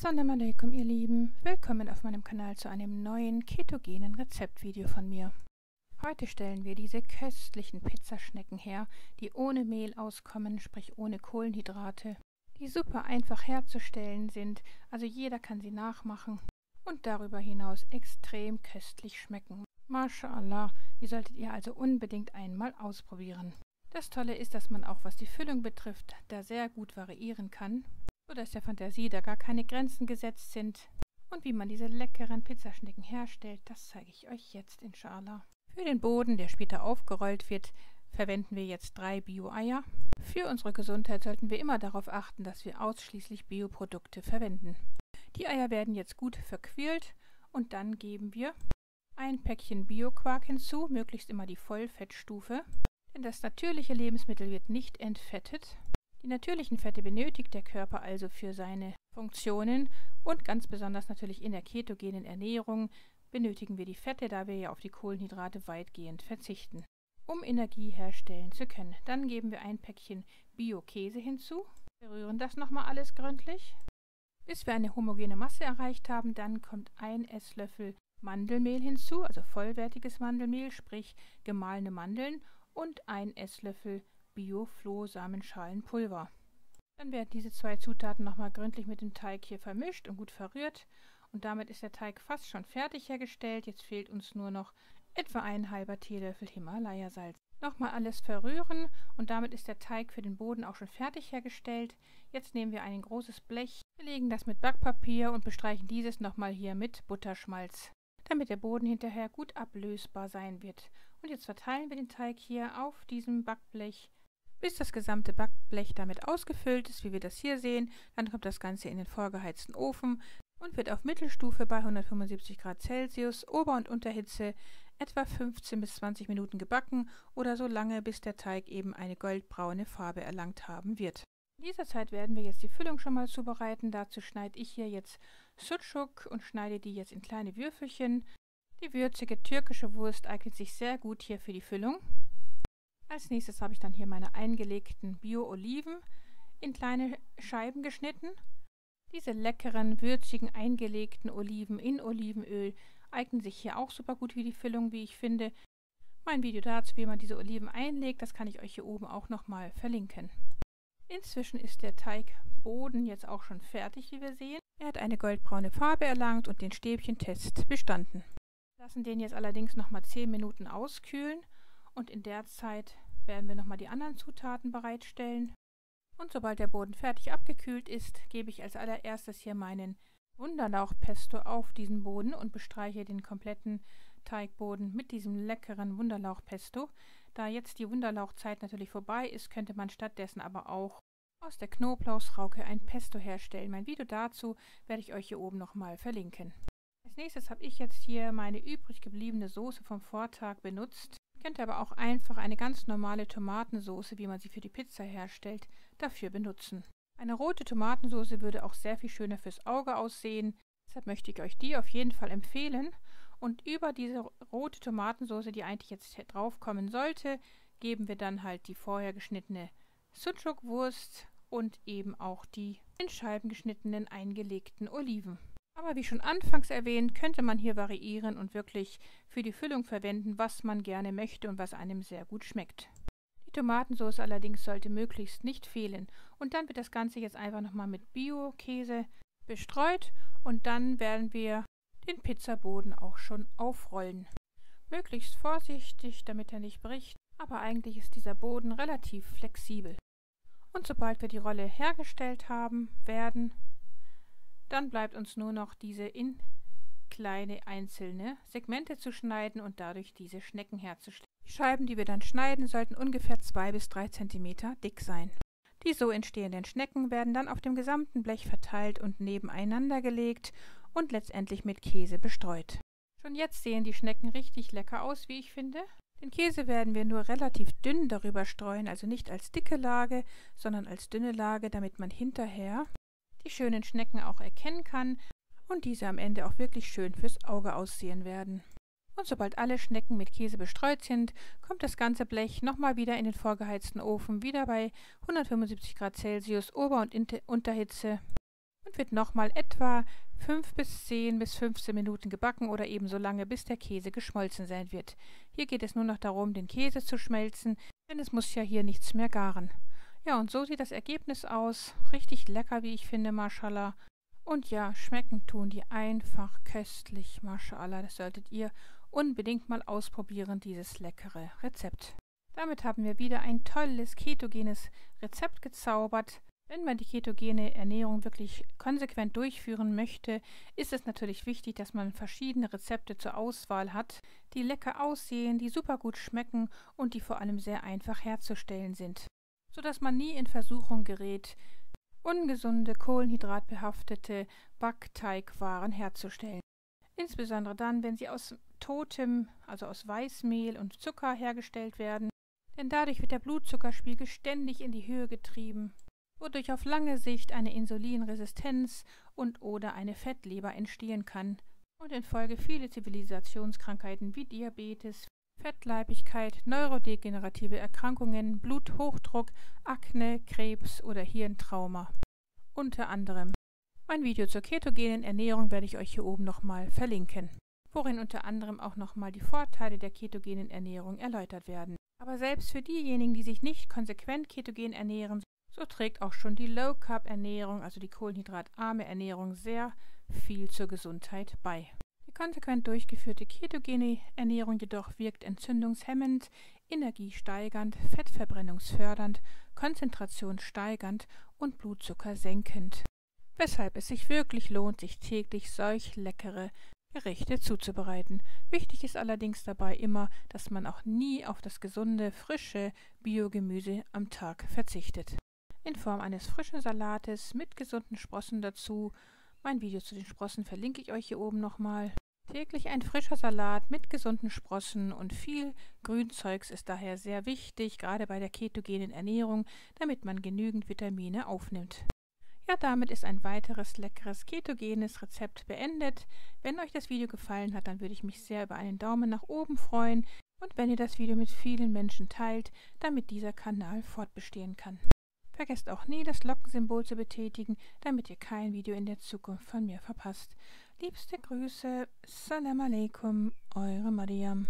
Assalamu alaikum, ihr Lieben. Willkommen auf meinem Kanal zu einem neuen ketogenen Rezeptvideo von mir. Heute stellen wir diese köstlichen Pizzaschnecken her, die ohne Mehl auskommen, sprich ohne Kohlenhydrate, die super einfach herzustellen sind, also jeder kann sie nachmachen und darüber hinaus extrem köstlich schmecken. MashaAllah, die solltet ihr also unbedingt einmal ausprobieren. Das Tolle ist, dass man auch was die Füllung betrifft, da sehr gut variieren kann, sodass der Fantasie da gar keine Grenzen gesetzt sind. Und wie man diese leckeren Pizzaschnecken herstellt, das zeige ich euch jetzt inshallah. Für den Boden, der später aufgerollt wird, verwenden wir jetzt 3 Bio-Eier. Für unsere Gesundheit sollten wir immer darauf achten, dass wir ausschließlich Bioprodukte verwenden. Die Eier werden jetzt gut verquirlt und dann geben wir ein Päckchen Bio-Quark hinzu, möglichst immer die Vollfettstufe, denn das natürliche Lebensmittel wird nicht entfettet. Die natürlichen Fette benötigt der Körper also für seine Funktionen und ganz besonders natürlich in der ketogenen Ernährung benötigen wir die Fette, da wir ja auf die Kohlenhydrate weitgehend verzichten, um Energie herstellen zu können. Dann geben wir ein Päckchen Bio-Käse hinzu, wir rühren das nochmal alles gründlich, bis wir eine homogene Masse erreicht haben. Dann kommt ein Esslöffel Mandelmehl hinzu, also vollwertiges Mandelmehl, sprich gemahlene Mandeln, und ein Esslöffel Bio-Flohsamenschalenpulver. Dann werden diese 2 Zutaten nochmal gründlich mit dem Teig hier vermischt und gut verrührt. Und damit ist der Teig fast schon fertig hergestellt. Jetzt fehlt uns nur noch etwa ein halber Teelöffel Himalaya-Salz. Nochmal alles verrühren und damit ist der Teig für den Boden auch schon fertig hergestellt. Jetzt nehmen wir ein großes Blech, belegen das mit Backpapier und bestreichen dieses nochmal hier mit Butterschmalz, damit der Boden hinterher gut ablösbar sein wird. Und jetzt verteilen wir den Teig hier auf diesem Backblech, bis das gesamte Backblech damit ausgefüllt ist, wie wir das hier sehen. Dann kommt das Ganze in den vorgeheizten Ofen und wird auf Mittelstufe bei 175 Grad Celsius, Ober- und Unterhitze, etwa 15 bis 20 Minuten gebacken oder so lange, bis der Teig eben eine goldbraune Farbe erlangt haben wird. In dieser Zeit werden wir jetzt die Füllung schon mal zubereiten. Dazu schneide ich hier jetzt Sucuk und schneide die jetzt in kleine Würfelchen. Die würzige türkische Wurst eignet sich sehr gut hier für die Füllung. Als nächstes habe ich dann hier meine eingelegten Bio-Oliven in kleine Scheiben geschnitten. Diese leckeren, würzigen, eingelegten Oliven in Olivenöl eignen sich hier auch super gut wie die Füllung, wie ich finde. Mein Video dazu, wie man diese Oliven einlegt, das kann ich euch hier oben auch nochmal verlinken. Inzwischen ist der Teigboden jetzt auch schon fertig, wie wir sehen. Er hat eine goldbraune Farbe erlangt und den Stäbchentest bestanden. Wir lassen den jetzt allerdings nochmal 10 Minuten auskühlen und in der Zeit werden wir nochmal die anderen Zutaten bereitstellen. Und sobald der Boden fertig abgekühlt ist, gebe ich als allererstes hier meinen Wunderlauchpesto auf diesen Boden und bestreiche den kompletten Teigboden mit diesem leckeren Wunderlauchpesto. Da jetzt die Wunderlauchzeit natürlich vorbei ist, könnte man stattdessen aber auch aus der Knoblauchsrauke ein Pesto herstellen. Mein Video dazu werde ich euch hier oben nochmal verlinken. Als nächstes habe ich jetzt hier meine übrig gebliebene Soße vom Vortag benutzt. Ihr könnt aber auch einfach eine ganz normale Tomatensoße, wie man sie für die Pizza herstellt, dafür benutzen. Eine rote Tomatensoße würde auch sehr viel schöner fürs Auge aussehen. Deshalb möchte ich euch die auf jeden Fall empfehlen. Und über diese rote Tomatensoße, die eigentlich jetzt drauf kommen sollte, geben wir dann halt die vorher geschnittene Sucuk-Wurst und eben auch die in Scheiben geschnittenen eingelegten Oliven. Aber wie schon anfangs erwähnt, könnte man hier variieren und wirklich für die Füllung verwenden, was man gerne möchte und was einem sehr gut schmeckt. Die Tomatensauce allerdings sollte möglichst nicht fehlen. Und dann wird das Ganze jetzt einfach nochmal mit Bio-Käse bestreut und dann werden wir den Pizzaboden auch schon aufrollen. Möglichst vorsichtig, damit er nicht bricht, aber eigentlich ist dieser Boden relativ flexibel. Und sobald wir die Rolle hergestellt haben, dann bleibt uns nur noch diese in kleine einzelne Segmente zu schneiden und dadurch diese Schnecken herzustellen. Die Scheiben, die wir dann schneiden, sollten ungefähr 2 bis 3 cm dick sein. Die so entstehenden Schnecken werden dann auf dem gesamten Blech verteilt und nebeneinander gelegt und letztendlich mit Käse bestreut. Schon jetzt sehen die Schnecken richtig lecker aus, wie ich finde. Den Käse werden wir nur relativ dünn darüber streuen, also nicht als dicke Lage, sondern als dünne Lage, damit man hinterher die schönen Schnecken auch erkennen kann und diese am Ende auch wirklich schön fürs Auge aussehen werden. Und sobald alle Schnecken mit Käse bestreut sind, kommt das ganze Blech nochmal wieder in den vorgeheizten Ofen, wieder bei 175 Grad Celsius Ober- und Unterhitze. und wird nochmal etwa 5 bis 10 bis 15 Minuten gebacken oder ebenso lange, bis der Käse geschmolzen sein wird. Hier geht es nur noch darum, den Käse zu schmelzen, denn es muss ja hier nichts mehr garen. Ja, und so sieht das Ergebnis aus. Richtig lecker, wie ich finde, Maschallah. Und ja, schmecken tun die einfach köstlich, Maschallah. Das solltet ihr unbedingt mal ausprobieren, dieses leckere Rezept. Damit haben wir wieder ein tolles ketogenes Rezept gezaubert. Wenn man die ketogene Ernährung wirklich konsequent durchführen möchte, ist es natürlich wichtig, dass man verschiedene Rezepte zur Auswahl hat, die lecker aussehen, die super gut schmecken und die vor allem sehr einfach herzustellen sind, sodass man nie in Versuchung gerät, ungesunde, kohlenhydratbehaftete Backteigwaren herzustellen. Insbesondere dann, wenn sie aus totem, also aus Weißmehl und Zucker hergestellt werden, denn dadurch wird der Blutzuckerspiegel ständig in die Höhe getrieben, wodurch auf lange Sicht eine Insulinresistenz und/oder eine Fettleber entstehen kann und in Folge viele Zivilisationskrankheiten wie Diabetes, Fettleibigkeit, neurodegenerative Erkrankungen, Bluthochdruck, Akne, Krebs oder Hirntrauma. Unter anderem. Mein Video zur ketogenen Ernährung werde ich euch hier oben nochmal verlinken, worin unter anderem auch nochmal die Vorteile der ketogenen Ernährung erläutert werden. Aber selbst für diejenigen, die sich nicht konsequent ketogen ernähren, so trägt auch schon die Low-Carb-Ernährung, also die kohlenhydratarme Ernährung, sehr viel zur Gesundheit bei. Die konsequent durchgeführte ketogene Ernährung jedoch wirkt entzündungshemmend, energiesteigernd, fettverbrennungsfördernd, konzentrationssteigernd und Blutzucker senkend. Weshalb es sich wirklich lohnt, sich täglich solch leckere Gerichte zuzubereiten. Wichtig ist allerdings dabei immer, dass man auch nie auf das gesunde, frische Biogemüse am Tag verzichtet. In Form eines frischen Salates mit gesunden Sprossen dazu. Mein Video zu den Sprossen verlinke ich euch hier oben nochmal. Täglich ein frischer Salat mit gesunden Sprossen und viel Grünzeugs ist daher sehr wichtig, gerade bei der ketogenen Ernährung, damit man genügend Vitamine aufnimmt. Ja, damit ist ein weiteres leckeres ketogenes Rezept beendet. Wenn euch das Video gefallen hat, dann würde ich mich sehr über einen Daumen nach oben freuen und wenn ihr das Video mit vielen Menschen teilt, damit dieser Kanal fortbestehen kann. Vergesst auch nie, das Glockensymbol zu betätigen, damit ihr kein Video in der Zukunft von mir verpasst. Liebste Grüße, Salam Alaikum, eure Mariam.